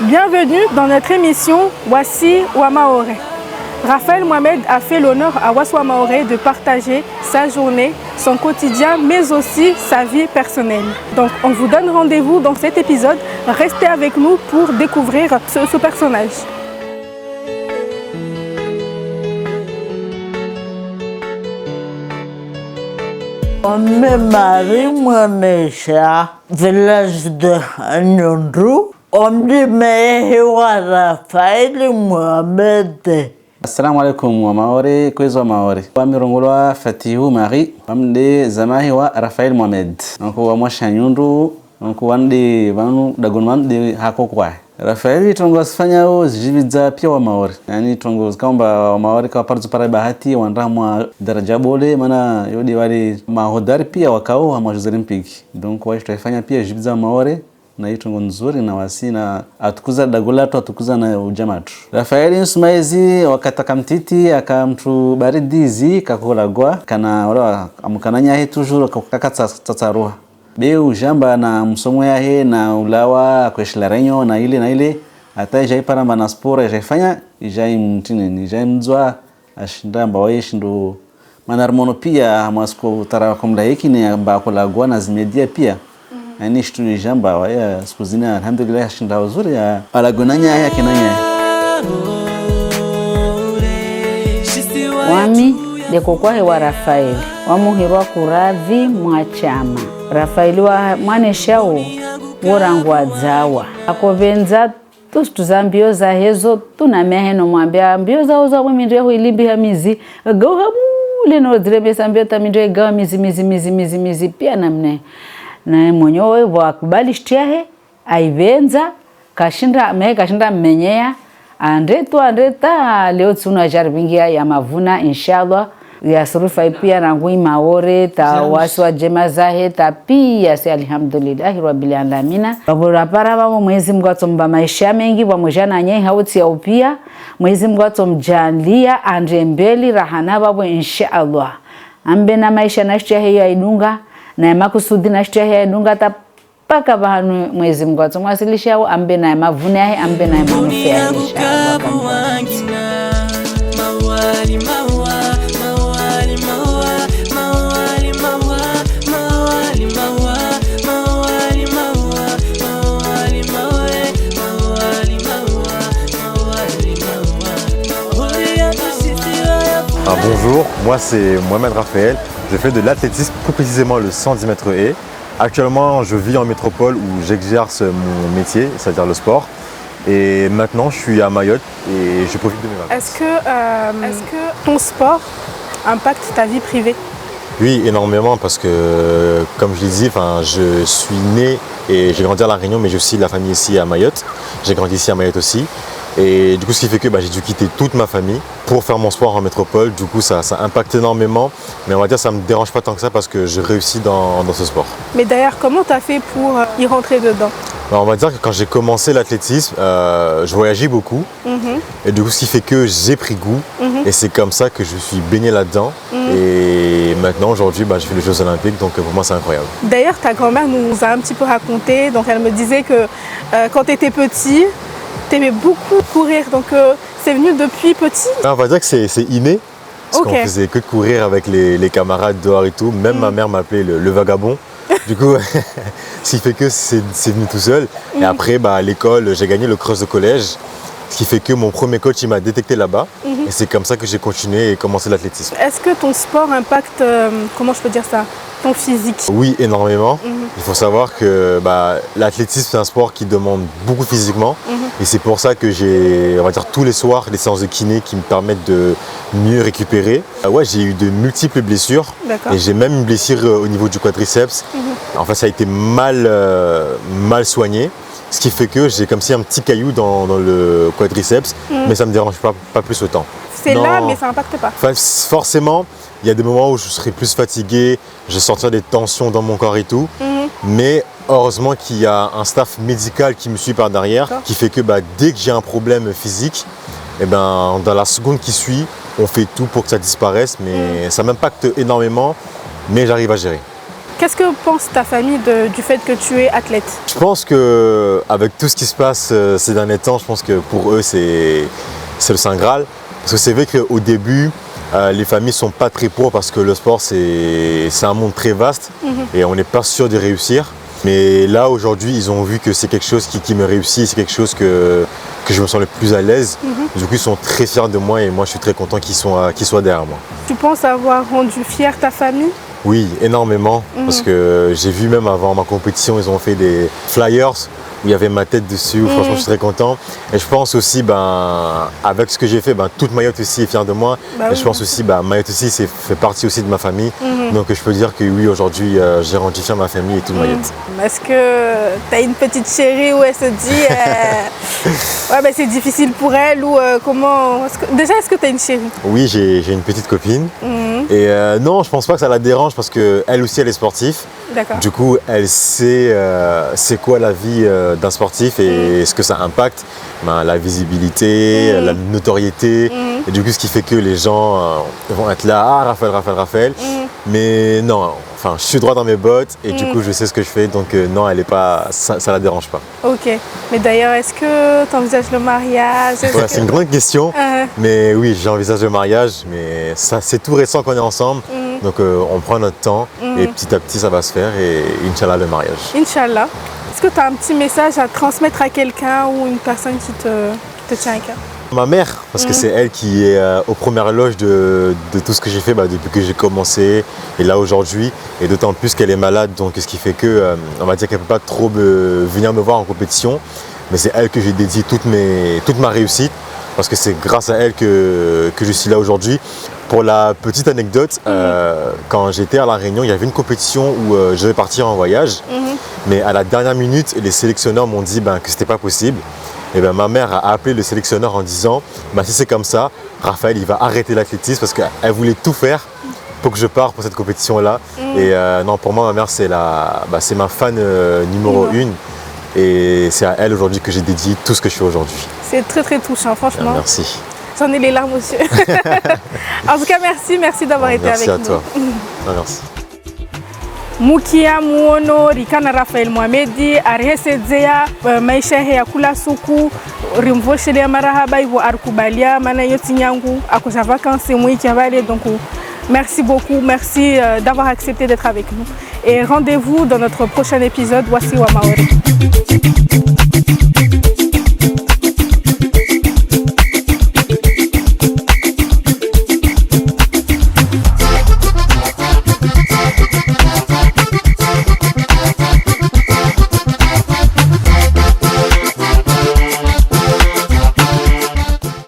Bienvenue dans notre émission Wassi Wamaore. Raphaël Mohamed a fait l'honneur à Wassi Wamaore de partager sa journée, son quotidien, mais aussi sa vie personnelle. Donc on vous donne rendez-vous dans cet épisode. Restez avec nous pour découvrir ce personnage. On est Marie Monesha, village de Nyondou. On dit Mehewa Raphaël Mohamed. Assalamu alaikum wa maori kwezo wa maori wamirongolwa Fatihu Marie wamde zamahi wa Raphaël Mohamed nko wa mwasha Nyondou nko wande vanu dagonman de hako kwa Raphaël tongo asifanya o zividza pia wa maori yani tongo kamba wa maori kwa parzu para bahati wanramwa daraja bole mana yodi wali mahodari pia wakao wa Jeux Olympiques donc wa tutafanya pia zividza wa maori na hiyo tongo nzuri na wasi na atukuza dagolato atukuza na ujamatu. Raphaël Nsumaizi wakataka mtiti akamtu baridizi kakolagwa kana wala amukananya he toujours kakatsa tsatsarua. Be ujamba na msomo yahe na ulawa kweshla renyo na ile hata jai paramba na sport jaifanya jai mtini ni jai mzwa ashinda mbawaye shindo manarmono pia masko tara komla hiki ni amba kolagwa na zimedia pia. Yani shtu jamba waya sikuzina alhamdulillah shinda uzuri ya alagonanya ya kinanya wami dekokwahe wa Raphaël wamuhirwa kuradhi mwachama Raphaël wa mwaneshao worangwa dzawa akovenza tustuza mbio za hezo tunameheno mwambia mbio za uza mwimindwe huilibi hamizi gauha muleno dremesa mbio tamindwe gawa mizi pia namne na mwenyewe wakubali shtiahe aivenza kashinda mmenyea andeta leo tsuna jaribingia ya mavuna inshallah ya surufa pia rangui maore ta waswa jema zahe ta pia si alhamdulillah rabbil alamin babura para babo Mwenyezi Mungu atomba maisha mengi pamoja na nyei hauti ya upia Mwenyezi Mungu atomjalia andembeli rahana babo inshallah ambe na maisha na shtiahe ya idunga na makusudi na shtia ya dunga tapaka bahanu Mwenyezi Mungu atumwasilisha au ambe na mavune yake ambe na manufaa Bonjour, moi c'est Mohamed Raphaël. Je fais de l'athlétisme, plus précisément le 110 mètres haies. Actuellement, je vis en métropole où j'exerce mon métier, c'est-à-dire le sport. Et maintenant, je suis à Mayotte et je profite de mes vacances. Est-ce que ton sport impacte ta vie privée? Oui, énormément parce que, comme je l'ai dit, je suis né et j'ai grandi à La Réunion, mais j'ai aussi la famille ici à Mayotte. J'ai grandi ici à Mayotte aussi. Et du coup, ce qui fait que j'ai dû quitter toute ma famille pour faire mon sport en métropole. Du coup, ça impacte énormément. Mais on va dire que ça ne me dérange pas tant que ça parce que je réussis dans ce sport. Mais d'ailleurs, comment tu as fait pour y rentrer dedans? On va dire que quand j'ai commencé l'athlétisme, je voyageais beaucoup. Et du coup, ce qui fait que j'ai pris goût. Et c'est comme ça que je suis baigné là-dedans. Et maintenant, aujourd'hui, je fais les Jeux Olympiques. Donc pour moi, c'est incroyable. D'ailleurs, ta grand-mère nous a un petit peu raconté. Donc elle me disait que quand tu étais petit, tu aimais beaucoup courir, donc c'est venu depuis petit? On va dire que c'est inné, parce qu'on faisait que de courir avec les camarades dehors et tout. Même ma mère m'appelait le vagabond. Du coup, ce qui fait que c'est venu tout seul. Et après, à l'école, j'ai gagné le cross de collège. Ce qui fait que mon premier coach, il m'a détecté là-bas. Et c'est comme ça que j'ai continué et commencé l'athlétisme. Est-ce que ton sport impacte, comment je peux dire ça, ton physique? Oui, énormément. Il faut savoir que l'athlétisme, c'est un sport qui demande beaucoup physiquement. Et c'est pour ça que j'ai, on va dire, tous les soirs, des séances de kiné qui me permettent de mieux récupérer. Ouais, j'ai eu de multiples blessures. Et j'ai même une blessure au niveau du quadriceps. En fait, ça a été mal soigné. Ce qui fait que j'ai comme si un petit caillou dans le quadriceps, mais ça ne me dérange pas plus autant. C'est là, mais ça n'impacte pas. Forcément, il y a des moments où je serai plus fatigué, je vais sentir des tensions dans mon corps et tout. Mais heureusement qu'il y a un staff médical qui me suit par derrière, qui fait que dès que j'ai un problème physique, dans la seconde qui suit, on fait tout pour que ça disparaisse. Mais ça m'impacte énormément, mais j'arrive à gérer. Qu'est-ce que pense ta famille du fait que tu es athlète? Je pense qu'avec tout ce qui se passe ces derniers temps, je pense que pour eux, c'est le Saint Graal. Parce que c'est vrai qu'au début, les familles ne sont pas très pour parce que le sport, c'est un monde très vaste et on n'est pas sûr de réussir. Mais là, aujourd'hui, ils ont vu que c'est quelque chose qui me réussit, c'est quelque chose que je me sens le plus à l'aise. Du coup, ils sont très fiers de moi et moi, je suis très content qu'ils soient derrière moi. Tu penses avoir rendu fière ta famille? Oui, énormément. Parce que j'ai vu même avant ma compétition, ils ont fait des flyers où il y avait ma tête dessus. Franchement, je suis très content. Et je pense aussi, avec ce que j'ai fait, toute Mayotte aussi est fière de moi. Et je pense aussi, Mayotte aussi fait partie aussi de ma famille. Donc je peux dire que oui, aujourd'hui, j'ai rendu fier ma famille et toute Mayotte. Est-ce que tu as une petite chérie où elle se dit ouais, c'est difficile pour elle ou comment Déjà, est-ce que tu as une chérie? Oui, j'ai une petite copine. Et non, je pense pas que ça la dérange parce qu'elle aussi, elle est sportive. Du coup, elle sait c'est quoi la vie d'un sportif et ce que ça impacte. La visibilité, la notoriété. Et du coup, ce qui fait que les gens vont être là, ah, Raphaël. Mais non, je suis droit dans mes bottes et du coup, je sais ce que je fais. Donc non, elle est pas, ça la dérange pas. Ok. Mais d'ailleurs, est-ce que tu envisages le mariage? Ouais, c'est une grande question. Mais oui, j'envisage le mariage. Mais ça, c'est tout récent qu'on est ensemble. Donc on prend notre temps et petit à petit, ça va se faire. Et Inch'Allah, le mariage. Inch'Allah. Est-ce que tu as un petit message à transmettre à quelqu'un ou une personne qui te tient à cœur? Ma mère, parce que c'est elle qui est aux premières loges de tout ce que j'ai fait depuis que j'ai commencé et là aujourd'hui. Et d'autant plus qu'elle est malade, donc ce qui fait que, on va dire qu'elle ne peut pas trop venir me voir en compétition. Mais c'est elle que j'ai dédié toute ma réussite, parce que c'est grâce à elle que je suis là aujourd'hui. Pour la petite anecdote, quand j'étais à La Réunion, il y avait une compétition où je devais partir en voyage. Mais à la dernière minute, les sélectionneurs m'ont dit que ce n'était pas possible. Et ma mère a appelé le sélectionneur en disant si c'est comme ça, Raphaël il va arrêter l'athlétisme parce qu'elle voulait tout faire pour que je parte pour cette compétition-là. Et non, pour moi, ma mère, c'est ma fan numéro 1. Et c'est à elle aujourd'hui que j'ai dédié tout ce que je fais aujourd'hui. C'est très très touchant, franchement. Merci. J'en ai les larmes aux yeux. En tout cas, merci d'avoir été avec nous. Merci à toi. Merci. Mukia muono rikana Raphael Mohamedi arihesedzea maisha ya kula suku rimvoshelea marahaba ivo arikubalia mana yoti nyangu akoja vacances mwiki avale. Donc merci beaucoup, merci d'avoir accepté d'être avec nous et rendez-vous dans notre prochain épisode Wasi wa Maori.